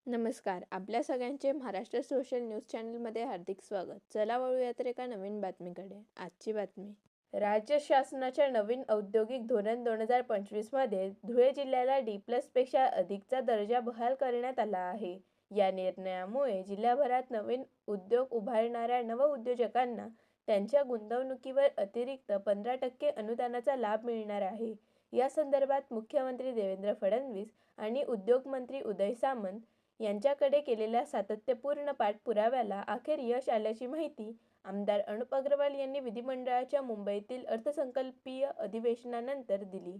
नमस्कार. आपल्या सगळ्यांचे महाराष्ट्र सोशल न्यूज चॅनलमध्ये हार्दिक स्वागत. चला वळूया तर एका नवीन बातमीकडे. आजची बातमी. राज्य शासनाच्या नवीन औद्योगिक धोरण 2025 मध्ये धुळे जिल्ह्याला D+ पेक्षा अधिकचा दर्जा बहाल करण्यात आला आहे. या निर्णयामुळे जिल्ह्याभरात नवीन उद्योग उभारणाऱ्या नवउद्योजकांना त्यांच्या गुंतवणुकीवर अतिरिक्त 15% अनुदानाचा लाभ मिळणार आहे. या संदर्भात मुख्यमंत्री देवेंद्र फडणवीस आणि उद्योगमंत्री उदय सामंत यांच्याकडे केलेल्या सातत्यपूर्ण पाठपुराव्याला अखेर यश आल्याची माहिती आमदार अनुप अग्रवाल यांनी विधिमंडळाच्या मुंबईतील अर्थसंकल्पीय अधिवेशनानंतर दिली.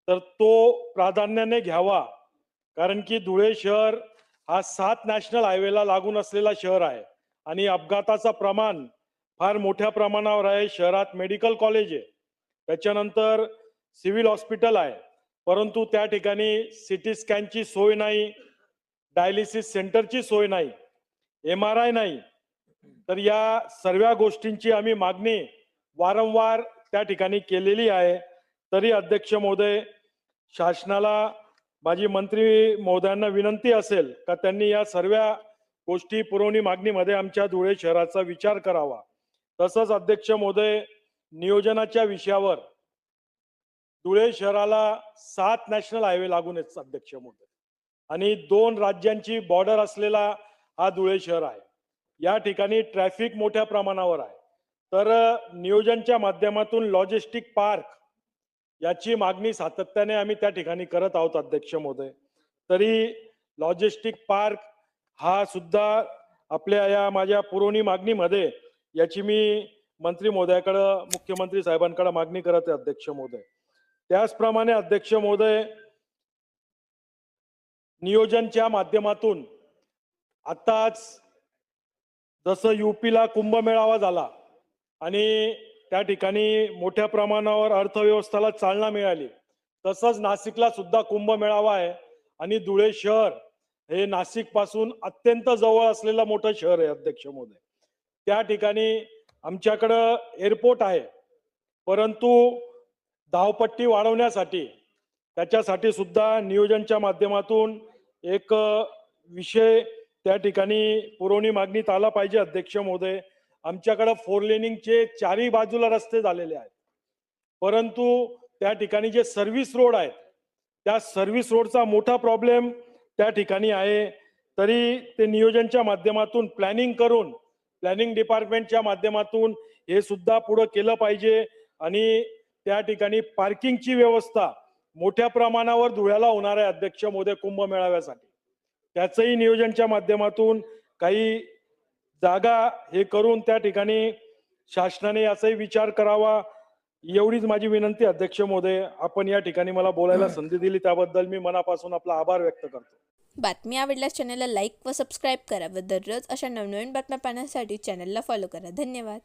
तर तो प्राधान्याने घ्यावा, कारण की धुळे शहर हा 7 नॅशनल हायवेला लागून असलेला शहर आहे आणि अपघाताचं प्रमाण फार मोठ्या प्रमाणावर आहे. शहरात मेडिकल कॉलेज आहे, त्याच्यानंतर सिव्हिल हॉस्पिटल आहे, परंतु त्या ठिकाणी सिटी स्कॅनची सोय नाही, डायलिसिस सेंटरची सोय नाही, MRI नाही. तर या सर्व गोष्टींची आम्ही मागणी वारंवार त्या ठिकाणी केलेली आहे. तरी अध्यक्ष महोदय, शासनाला माझी मंत्री महोदयांना विनंती असेल का त्यांनी या सर्व गोष्टी पुरवणी मागणीमध्ये आमच्या धुळे शहराचा विचार करावा. तसंच अध्यक्ष महोदय, नियोजनाच्या विषयावर धुळे शहराला 7 नॅशनल हायवे लागून आहेत अध्यक्ष महोदय, आणि 2 राज्यांची बॉर्डर असलेला हा धुळे शहर आहे. या ठिकाणी ट्रॅफिक मोठ्या प्रमाणावर आहे. तर नियोजनच्या माध्यमातून लॉजिस्टिक पार्क याची मागणी सातत्याने आम्ही त्या ठिकाणी करत आहोत अध्यक्ष महोदय. तरी लॉजिस्टिक पार्क हा सुद्धा आपल्या या माझ्या पुरवणी मागणीमध्ये याची मी मंत्री महोदयाकडे, मुख्यमंत्री साहेबांकडे मागणी करत आहे अध्यक्ष महोदय. त्याचप्रमाणे अध्यक्ष महोदय, नियोजनच्या माध्यमातून आताच जसं UPला कुंभमेळावा झाला आणि त्या ठिकाणी मोठ्या प्रमाणावर अर्थव्यवस्थेला चालना मिळाली, तसंच नाशिकला सुद्धा कुंभमेळावा आहे आणि धुळे शहर हे नाशिक पासून अत्यंत जवळ असलेलं मोठं शहर आहे अध्यक्ष महोदय. त्या ठिकाणी आमच्याकडं एअरपोर्ट आहे, परंतु धावपट्टी वाढवण्यासाठी त्याच्यासाठी सुद्धा नियोजनच्या माध्यमातून एक विषय त्या ठिकाणी पुरवणी मागणीत आला पाहिजे अध्यक्ष महोदय. आमच्याकडे 4 लेनिंगचे चारही बाजूला रस्ते झालेले आहेत, परंतु त्या ठिकाणी जे सर्व्हिस रोड आहेत त्या सर्व्हिस रोडचा मोठा प्रॉब्लेम त्या ठिकाणी आहे. तरी ते नियोजनच्या माध्यमातून प्लॅनिंग करून, प्लॅनिंग डिपार्टमेंटच्या माध्यमातून हे सुद्धा पुढे केलं पाहिजे. आणि त्या ठिकाणी पार्किंगची व्यवस्था मोठ्या प्रमाणावर धुळ्याला होणार आहे अध्यक्ष महोदय कुंभमेळाव्यासाठी. त्याचंही नियोजनच्या माध्यमातून काही जागा हे करून त्या ठिकाणी शासनाने याचाही विचार करावा. एवढीच माझी विनंती अध्यक्ष महोदय. आपण या ठिकाणी मला बोलायला संधी दिली त्याबद्दल मी मनापासून आपला आभार व्यक्त करतो. बातमी आवडल्यास चॅनलला लाईक व सबस्क्राईब करा व दररोज अशा नवनवीन बातम्या पाहण्यासाठी चॅनलला फॉलो करा. धन्यवाद.